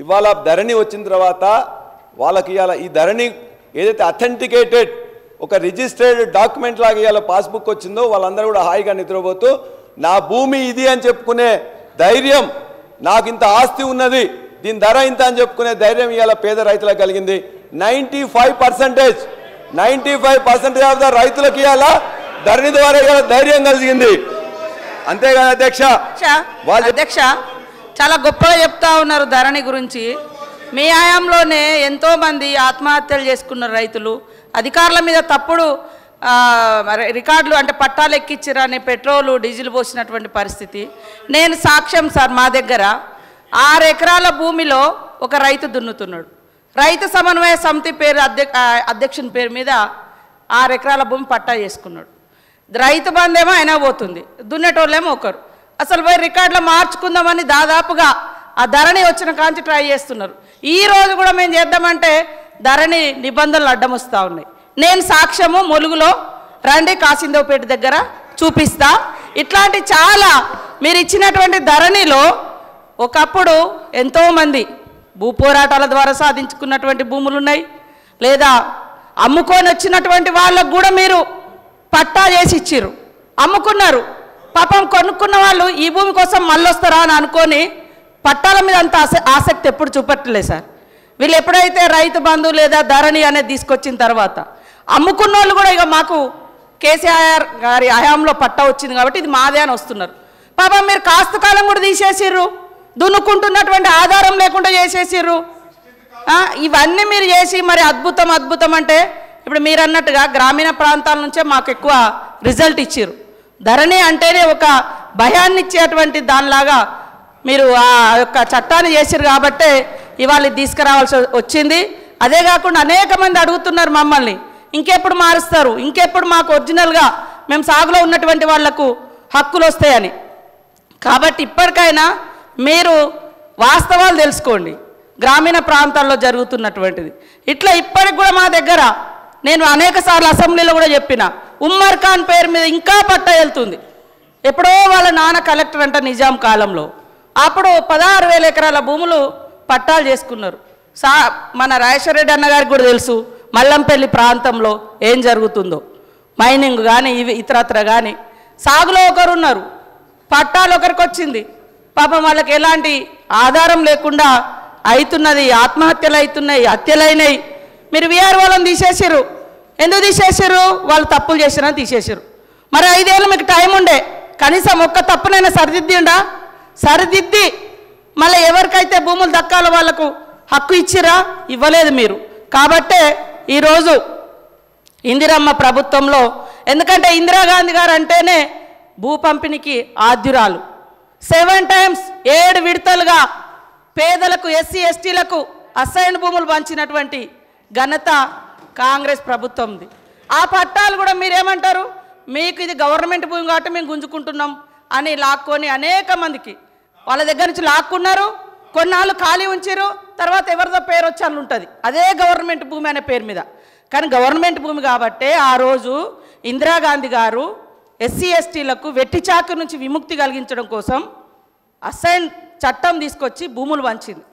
ఇవాళ ధరణి వచ్చిన తర్వాత వాళ్ళకి ఇవాళ ఈ ధరణి ఏదైతే అథెంటికేటెడ్ ఒక రిజిస్టర్డ్ డాక్యుమెంట్ లాగా ఇవాళ పాస్బుక్ వచ్చిందో వాళ్ళందరూ కూడా హాయిగా నిద్రపోతూ నా భూమి ఇది అని చెప్పుకునే ధైర్యం, నాకు ఇంత ఆస్తి ఉన్నది, దీని ధర ఇంత అని చెప్పుకునే ధైర్యం ఇవాళ పేద రైతులకు కలిగింది. 95% ఆఫ్ ద రైతులకు ఇవాళ ధరణి ద్వారా ఇవాళ ధైర్యం కలిగింది. అంతేకాదు అధ్యక్ష, చాలా గొప్పగా చెప్తా ఉన్నారు ధరణి గురించి. మీ హయాంలోనే ఎంతోమంది ఆత్మహత్యలు చేసుకున్నారు రైతులు. అధికారుల మీద తప్పుడు రికార్డులు అంటే పట్టాలు ఎక్కించారని పెట్రోలు డీజిల్ పోసినటువంటి పరిస్థితి. నేను సాక్ష్యం సార్, మా దగ్గర 6 ఎకరాల భూమిలో ఒక రైతు దున్నుతున్నాడు. రైతు సమన్వయ సమితి పేరు అధ్యక్షుని పేరు మీద 6 ఎకరాల భూమి పట్టా చేసుకున్నాడు. రైతు బంధేమో అయినా పోతుంది, దున్నేటోళ్ళేమో ఒకరు. అసలు పోయి రికార్డులో మార్చుకుందామని దాదాపుగా ఆ ధరణి వచ్చిన కాంచి ట్రై చేస్తున్నారు. ఈ రోజు కూడా మేము చేద్దామంటే ధరణి నిబంధనలు అడ్డం వస్తూ ఉన్నాయి. నేను సాక్ష్యము ములుగులో రండి, కాసిందేవపేట దగ్గర చూపిస్తా. ఇట్లాంటి చాలా మీరు ఇచ్చినటువంటి ధరణిలో ఒకప్పుడు ఎంతోమంది భూ పోరాటాల ద్వారా సాధించుకున్నటువంటి భూములు ఉన్నాయి, లేదా అమ్ముకొని వచ్చినటువంటి వాళ్ళకు కూడా మీరు పట్టా చేసి ఇచ్చిర్రు, అమ్ముకున్నారు. పాపం కొనుక్కున్న వాళ్ళు ఈ భూమి కోసం మళ్ళీ వస్తారా అని అనుకొని పట్టాల మీద అంత ఆసక్తి ఎప్పుడు చూపట్లేదు సార్. వీళ్ళు ఎప్పుడైతే రైతు బంధు లేదా ధరణి అనేది తీసుకొచ్చిన తర్వాత అమ్ముకున్న వాళ్ళు కూడా ఇక మాకు కేసీఆర్ గారి హయాంలో పట్టా వచ్చింది కాబట్టి ఇది మాదే అని వస్తున్నారు. పాపం మీరు కాస్త కాలం కూడా తీసేసిర్రు, దున్నుకుంటున్నటువంటి ఆధారం లేకుండా చేసేసిర్రు. ఇవన్నీ మీరు చేసి మరి అద్భుతం అంటే ఇప్పుడు మీరు అన్నట్టుగా గ్రామీణ ప్రాంతాల నుంచే మాకు ఎక్కువ రిజల్ట్ ఇచ్చిర్రు. ధరణి అంటేనే ఒక భయాన్ని ఇచ్చేటువంటి దానిలాగా మీరు ఆ యొక్క చట్టాన్ని చేసిర్రు కాబట్టే ఇవాళ తీసుకురావాల్సి వచ్చింది. అదే కాకుండా అనేక మంది అడుగుతున్నారు మమ్మల్ని, ఇంకెప్పుడు మారుస్తారు, ఇంకెప్పుడు మాకు ఒరిజినల్గా మేము సాగులో ఉన్నటువంటి వాళ్లకు హక్కులు వస్తాయని. కాబట్టి ఇప్పటికైనా మీరు వాస్తవాలు తెలుసుకోండి, గ్రామీణ ప్రాంతాల్లో జరుగుతున్నటువంటిది. ఇట్లా ఇప్పటికి కూడా మా దగ్గర నేను అనేక సార్లు అసెంబ్లీలో కూడా చెప్పిన, ఉమ్మర్ ఖాన్ పేరు మీద ఇంకా పట్టా వెళ్తుంది. ఎప్పుడో వాళ్ళ నాన్న కలెక్టర్ అంట నిజాం కాలంలో, అప్పుడు 16,000 ఎకరాల భూములు పట్టాలు చేసుకున్నారు. మన రాజేశ్వర రెడ్డి అన్నగారికి కూడా తెలుసు మల్లంపల్లి ప్రాంతంలో ఏం జరుగుతుందో. మైనింగ్ కానీ ఇవి ఇతరత్ర కానీ సాగులో ఒకరు ఉన్నారు, పట్టాలు ఒకరికి వచ్చింది. పాపం వాళ్ళకి ఎలాంటి ఆధారం లేకుండా అవుతున్నది, ఆత్మహత్యలు అవుతున్నాయి, హత్యలైనాయి. మీరు వీఆర్ వాళ్ళని తీసేసారు. ఎందుకు తీసేసారు? వాళ్ళు తప్పులు చేసినా తీసేసారు. మరి 5 ఏళ్ళు మీకు టైం ఉండే, కనీసం ఒక్క తప్పునైనా సరిదిద్ది మళ్ళీ ఎవరికైతే భూములు దక్కాలో వాళ్ళకు హక్కు ఇచ్చిరా? ఇవ్వలేదు మీరు. కాబట్టే ఈరోజు ఇందిరమ్మ ప్రభుత్వంలో, ఎందుకంటే ఇందిరాగాంధీ గారు అంటేనే భూ పంపిణీకి ఆద్యురాలు. 7 times 7 విడతలుగా పేదలకు ఎస్సీ ఎస్టీలకు అసైన్ భూములు పంచినటువంటి ఘనత కాంగ్రెస్ ప్రభుత్వంది. ఆ పట్టాలు కూడా మీరేమంటారు, మీకు ఇది గవర్నమెంట్ భూమి కాబట్టి మేము గుంజుకుంటున్నాం అని లాక్కొని అనేక మందికి వాళ్ళ దగ్గర నుంచి లాక్కున్నారు. కొన్నాళ్ళు ఖాళీ ఉంచారు, తర్వాత ఎవరిదో పేరు వచ్చి అని ఉంటుంది అదే గవర్నమెంట్ భూమి అనే పేరు మీద. కానీ గవర్నమెంట్ భూమి కాబట్టే ఆ రోజు ఇందిరాగాంధీ గారు ఎస్సీ ఎస్టీలకు వెట్టి చాకరి నుంచి విముక్తి కలిగించడం కోసం అసైన్ చట్టం తీసుకొచ్చి భూములు పంచింది.